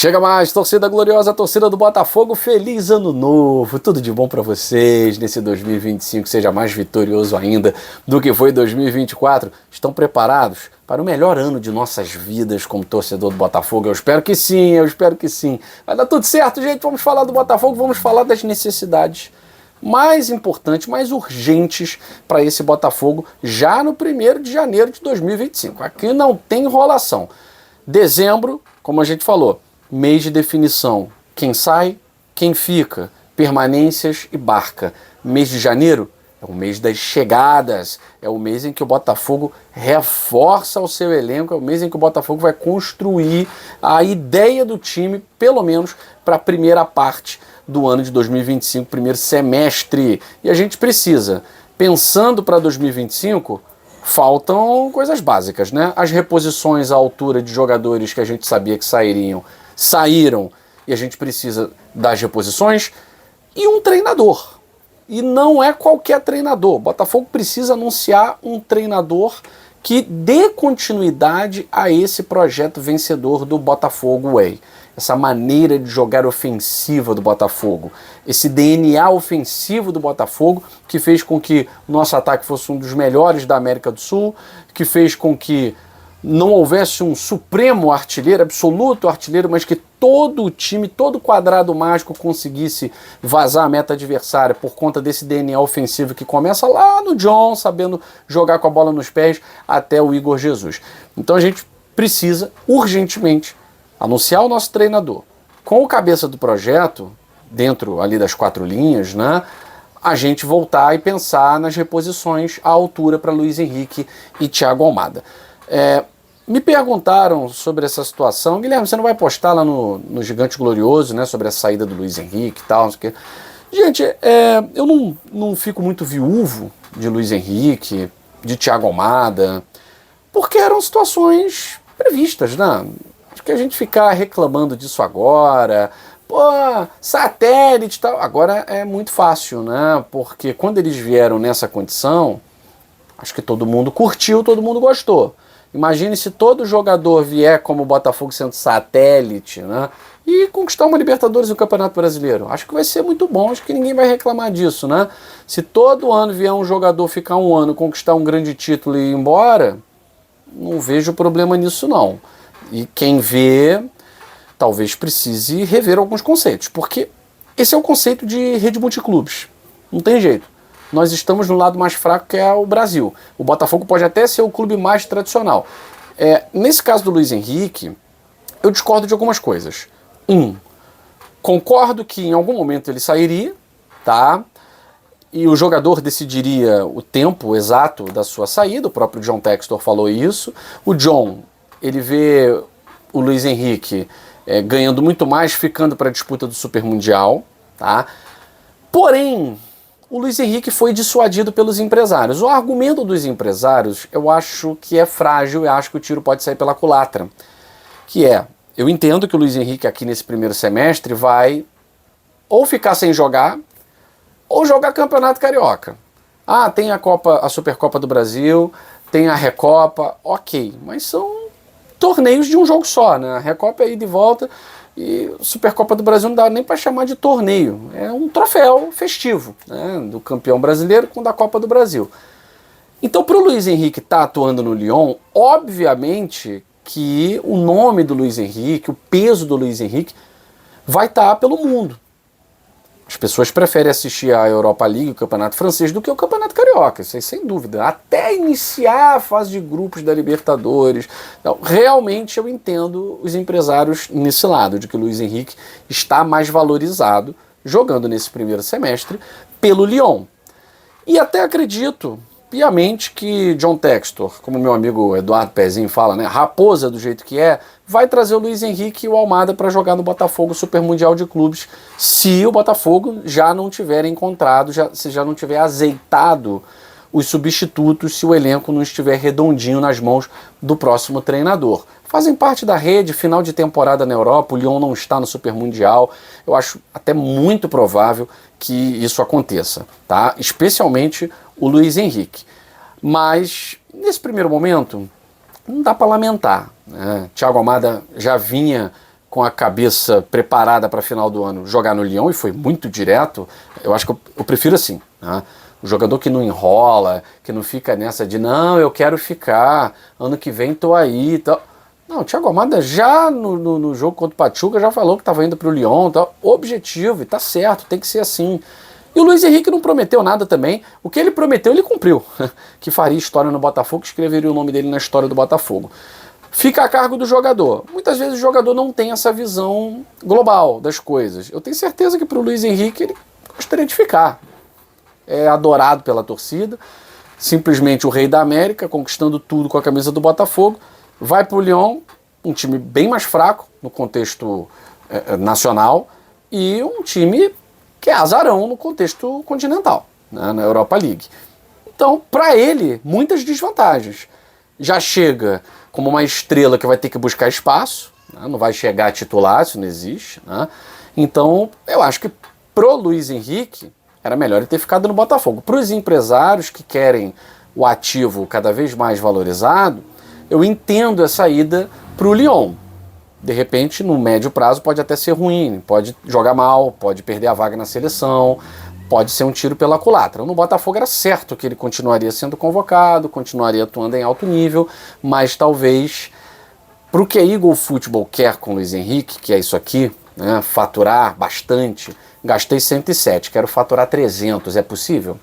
Chega mais, torcida gloriosa, torcida do Botafogo, feliz ano novo, tudo de bom pra vocês nesse 2025, seja mais vitorioso ainda do que foi 2024. Estão preparados para o melhor ano de nossas vidas como torcedor do Botafogo? Eu espero que sim, Vai dar tudo certo, gente, vamos falar do Botafogo, vamos falar das necessidades mais importantes, mais urgentes para esse Botafogo já no 1º de janeiro de 2025. Aqui não tem enrolação. Dezembro, como a gente falou, mês de definição, quem sai, quem fica, permanências e barca. Mês de janeiro é o mês das chegadas, é o mês em que o Botafogo reforça o seu elenco, é o mês em que o Botafogo vai construir a ideia do time, pelo menos para a primeira parte do ano de 2025, primeiro semestre. E a gente precisa, pensando para 2025, faltam coisas básicas, né? As reposições à altura de jogadores que a gente sabia que saíram, e a gente precisa das reposições, e um treinador. E não é qualquer treinador. O Botafogo precisa anunciar um treinador que dê continuidade a esse projeto vencedor do Botafogo Way. Essa maneira de jogar ofensiva do Botafogo, esse DNA ofensivo do Botafogo que fez com que o nosso ataque fosse um dos melhores da América do Sul, que fez com que não houvesse um supremo artilheiro, absoluto artilheiro, mas que todo o time, todo quadrado mágico conseguisse vazar a meta adversária por conta desse DNA ofensivo que começa lá no John, sabendo jogar com a bola nos pés, até o Igor Jesus. Então a gente precisa urgentemente anunciar o nosso treinador. Com o cabeça do projeto, dentro ali das 4 linhas, né, a gente voltar e pensar nas reposições à altura para Luiz Henrique e Thiago Almada. Me perguntaram sobre essa situação. Guilherme, você não vai postar lá no Gigante Glorioso, né, sobre a saída do Luiz Henrique e tal, não sei o quê. Gente, eu não fico muito viúvo de Luiz Henrique, de Thiago Almada, porque eram situações previstas, né? Acho que a gente ficar reclamando disso agora, pô, satélite e tal, agora é muito fácil, né? Porque quando eles vieram nessa condição, acho que todo mundo curtiu, todo mundo gostou. Imagine se todo jogador vier como o Botafogo sendo satélite, né, e conquistar uma Libertadores e um Campeonato Brasileiro. Acho que vai ser muito bom, acho que ninguém vai reclamar disso, né? Se todo ano vier um jogador ficar um ano, conquistar um grande título e ir embora, não vejo problema nisso não. E quem vê, talvez precise rever alguns conceitos, porque esse é o conceito de rede multiclubes. Não tem jeito. Nós estamos no lado mais fraco, que é o Brasil. O Botafogo pode até ser o clube mais tradicional. Nesse caso do Luiz Henrique, eu discordo de algumas coisas. Concordo que em algum momento ele sairia, tá? E o jogador decidiria o tempo exato da sua saída, o próprio John Textor falou isso. O John, ele vê o Luiz Henrique ganhando muito mais, ficando para a disputa do Super Mundial, tá? Porém, o Luiz Henrique foi dissuadido pelos empresários. O argumento dos empresários, eu acho que é frágil e acho que o tiro pode sair pela culatra. Eu entendo que o Luiz Henrique aqui nesse primeiro semestre vai ou ficar sem jogar, ou jogar Campeonato Carioca. Tem a Supercopa do Brasil, tem a Recopa, ok, mas são torneios de um jogo só, né? A Recopa é ida e volta, e a Supercopa do Brasil não dá nem para chamar de torneio, é um troféu festivo, né, do campeão brasileiro com o da Copa do Brasil. Então, para o Luiz Henrique estar atuando no Lyon, obviamente que o nome do Luiz Henrique, o peso do Luiz Henrique, vai estar pelo mundo. As pessoas preferem assistir a Europa League, o Campeonato Francês, do que o Campeonato Carioca, isso aí sem dúvida. Até iniciar a fase de grupos da Libertadores. Então, realmente eu entendo os empresários nesse lado, de que o Luiz Henrique está mais valorizado jogando nesse primeiro semestre pelo Lyon. E até acredito piamente que John Textor, como meu amigo Eduardo Pezinho fala, né, raposa do jeito que é, vai trazer o Luiz Henrique e o Almada para jogar no Botafogo Super Mundial de Clubes, se o Botafogo já não tiver encontrado, se já não tiver azeitado os substitutos, se o elenco não estiver redondinho nas mãos do próximo treinador. Fazem parte da rede, final de temporada na Europa, o Lyon não está no Super Mundial, eu acho até muito provável que isso aconteça, tá? Especialmente o Luiz Henrique. Mas, nesse primeiro momento, não dá para lamentar, né? Thiago Almada já vinha com a cabeça preparada para a final do ano jogar no Lyon, e foi muito direto, eu acho que eu prefiro assim, né? O jogador que não enrola, que não fica nessa de não, eu quero ficar, ano que vem tô aí e tal. Não, o Thiago Almada já no jogo contra o Pachuca já falou que estava indo para o Lyon, tal. Objetivo, e tá certo, tem que ser assim. E o Luiz Henrique não prometeu nada também. O que ele prometeu, ele cumpriu. Que faria história no Botafogo, que escreveria o nome dele na história do Botafogo. Fica a cargo do jogador. Muitas vezes o jogador não tem essa visão global das coisas. Eu tenho certeza que para o Luiz Henrique ele gostaria de ficar. É adorado pela torcida. Simplesmente o rei da América, conquistando tudo com a camisa do Botafogo. Vai para o Lyon, um time bem mais fraco no contexto nacional, e um time que é azarão no contexto continental, né, na Europa League. Então, para ele, muitas desvantagens. Já chega como uma estrela que vai ter que buscar espaço, né, não vai chegar a titular, isso não existe. Né? Então, eu acho que pro Luiz Henrique era melhor ele ter ficado no Botafogo. Para os empresários que querem o ativo cada vez mais valorizado, eu entendo essa ida para o Lyon. De repente, no médio prazo, pode até ser ruim, pode jogar mal, pode perder a vaga na seleção, pode ser um tiro pela culatra. No Botafogo era certo que ele continuaria sendo convocado, continuaria atuando em alto nível, mas talvez, para o que a Eagle Football quer com o Luiz Henrique, que é isso aqui, né, faturar bastante, gastei 107, quero faturar 300, é possível?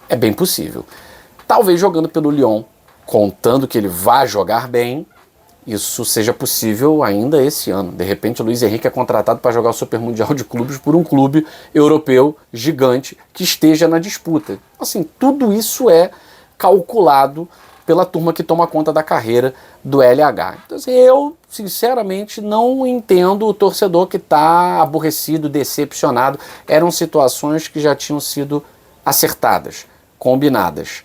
É bem possível. Talvez jogando pelo Lyon, contando que ele vai jogar bem, isso seja possível ainda esse ano. De repente o Luiz Henrique é contratado para jogar o Super Mundial de Clubes por um clube europeu gigante que esteja na disputa. Assim, tudo isso é calculado pela turma que toma conta da carreira do LH. Então, assim, eu, sinceramente, não entendo o torcedor que está aborrecido, decepcionado. Eram situações que já tinham sido acertadas, combinadas.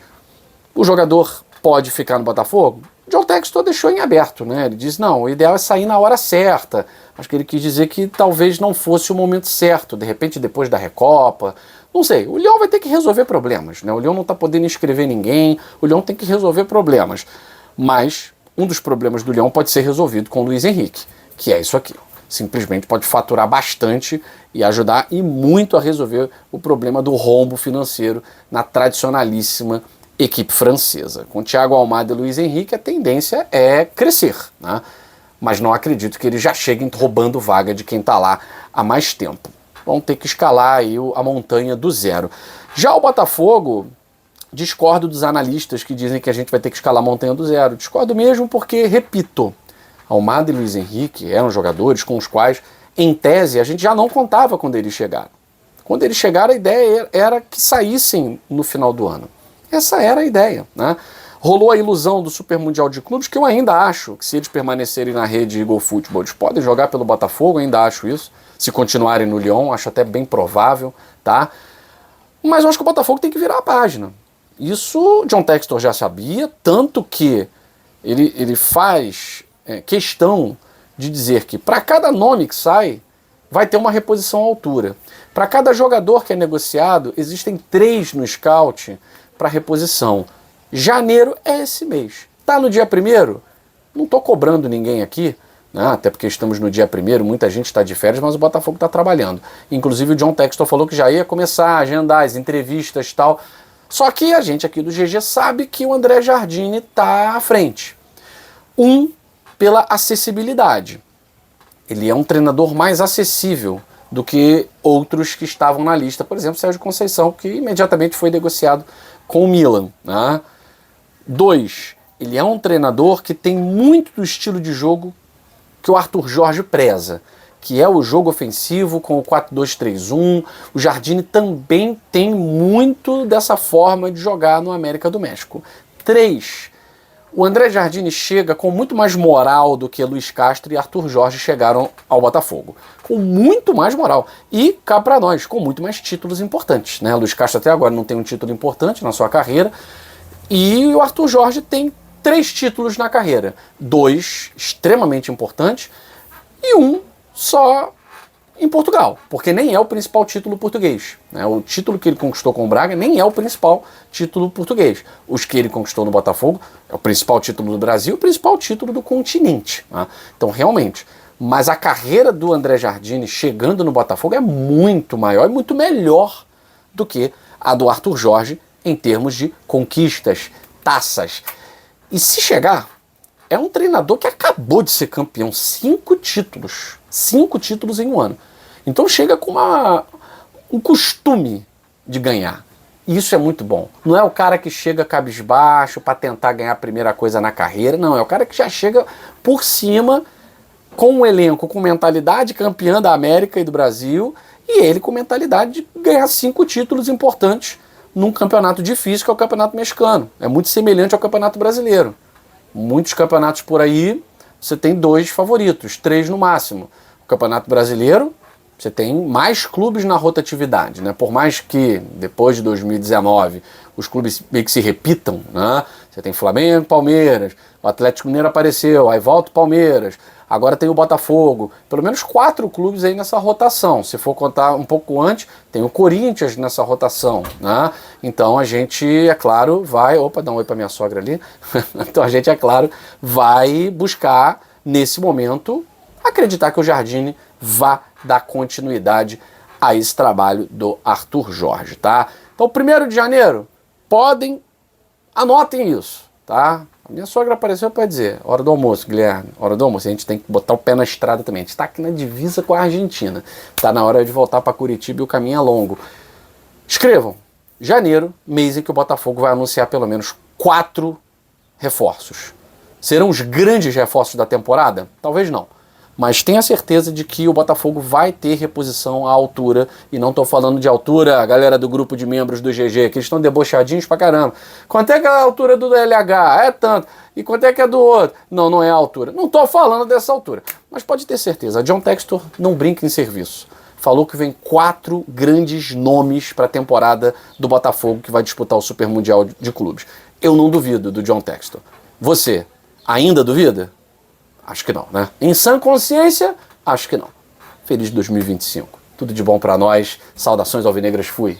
O jogador pode ficar no Botafogo? O John Textor deixou em aberto, né? Ele diz, não, o ideal é sair na hora certa. Acho que ele quis dizer que talvez não fosse o momento certo, de repente depois da Recopa. Não sei, o Lyon vai ter que resolver problemas, né? O Lyon não está podendo inscrever ninguém, o Lyon tem que resolver problemas. Mas um dos problemas do Lyon pode ser resolvido com o Luiz Henrique, que é isso aqui. Simplesmente pode faturar bastante e ajudar e muito a resolver o problema do rombo financeiro na tradicionalíssima equipe francesa. Com Thiago Almada e Luiz Henrique, a tendência é crescer, né? Mas não acredito que eles já cheguem roubando vaga de quem está lá há mais tempo. Vão ter que escalar aí a montanha do zero. Já o Botafogo, discordo dos analistas que dizem que a gente vai ter que escalar a montanha do zero. Discordo mesmo porque, repito, Almada e Luiz Henrique eram jogadores com os quais, em tese, a gente já não contava quando eles chegaram. Quando eles chegaram, a ideia era que saíssem no final do ano. Essa era a ideia, né? Rolou a ilusão do Super Mundial de Clubes, que eu ainda acho que se eles permanecerem na rede Eagle Football, eles podem jogar pelo Botafogo, ainda acho isso. Se continuarem no Lyon, acho até bem provável, tá? Mas eu acho que o Botafogo tem que virar a página. Isso John Textor já sabia, tanto que ele faz questão de dizer que para cada nome que sai, vai ter uma reposição à altura. Para cada jogador que é negociado, existem 3 no scout para reposição. Janeiro é esse mês. Tá no dia 1º? Não estou cobrando ninguém aqui, né? Até porque estamos no dia 1º, muita gente está de férias, mas o Botafogo está trabalhando. Inclusive o John Textor falou que já ia começar a agendar as entrevistas e tal. Só que a gente aqui do GG sabe que o André Jardine está à frente. Pela acessibilidade. Ele é um treinador mais acessível do que outros que estavam na lista. Por exemplo, Sérgio Conceição, que imediatamente foi negociado com o Milan, né? 2, ele é um treinador que tem muito do estilo de jogo que o Arthur Jorge preza, que é o jogo ofensivo com o 4-2-3-1. O Jardine também tem muito dessa forma de jogar no América do México. 3, o André Jardine chega com muito mais moral do que Luiz Castro e Arthur Jorge chegaram ao Botafogo. Com muito mais moral. E, cá para nós, com muito mais títulos importantes, né? Luiz Castro até agora não tem um título importante na sua carreira. E o Arthur Jorge tem 3 títulos na carreira. 2 extremamente importantes e 1 só em Portugal, porque nem é o principal título português, né? O título que ele conquistou com o Braga nem é o principal título português. Os que ele conquistou no Botafogo é o principal título do Brasil, o principal título do continente, né? Então, realmente, Mas a carreira do André Jardine chegando no Botafogo é muito maior e muito melhor do que a do Arthur Jorge em termos de conquistas, taças. E se chegar, é um treinador que acabou de ser campeão, 5 títulos. 5 títulos em um ano. Então chega com um costume de ganhar. E isso é muito bom. Não é o cara que chega cabisbaixo para tentar ganhar a primeira coisa na carreira. Não, é o cara que já chega por cima com um elenco, com mentalidade campeã da América e do Brasil, e ele com mentalidade de ganhar 5 títulos importantes num campeonato difícil que é o Campeonato Mexicano. É muito semelhante ao Campeonato Brasileiro. Muitos campeonatos por aí, você tem 2 favoritos, 3 no máximo. O Campeonato Brasileiro, você tem mais clubes na rotatividade, né? Por mais que depois de 2019 os clubes meio que se repitam, né? Você tem Flamengo, Palmeiras, o Atlético Mineiro apareceu, aí volta o Palmeiras, agora tem o Botafogo, pelo menos 4 clubes aí nessa rotação. Se for contar um pouco antes, tem o Corinthians nessa rotação, né? Então a gente, é claro, vai... Opa, dá um oi pra minha sogra ali. Então a gente, é claro, vai buscar, nesse momento, acreditar que o Jardine vá dar continuidade a esse trabalho do Arthur Jorge, tá? Então, 1º de janeiro, anotem isso, tá? A minha sogra apareceu para dizer, hora do almoço, Guilherme, hora do almoço, a gente tem que botar o pé na estrada também, a gente está aqui na divisa com a Argentina, tá na hora de voltar para Curitiba e o caminho é longo. Escrevam, janeiro, mês em que o Botafogo vai anunciar pelo menos 4 reforços. Serão os grandes reforços da temporada? Talvez não. Mas tenha certeza de que o Botafogo vai ter reposição à altura. E não estou falando de altura, a galera do grupo de membros do GG, que eles estão debochadinhos pra caramba. Quanto é que é a altura do LH? É tanto. E quanto é que é do outro? Não, não é a altura. Não estou falando dessa altura. Mas pode ter certeza, a John Textor não brinca em serviço. Falou que vem 4 grandes nomes para a temporada do Botafogo, que vai disputar o Super Mundial de Clubes. Eu não duvido do John Textor. Você ainda duvida? Acho que não, né? Em sã consciência, acho que não. Feliz 2025. Tudo de bom pra nós. Saudações alvinegras, fui.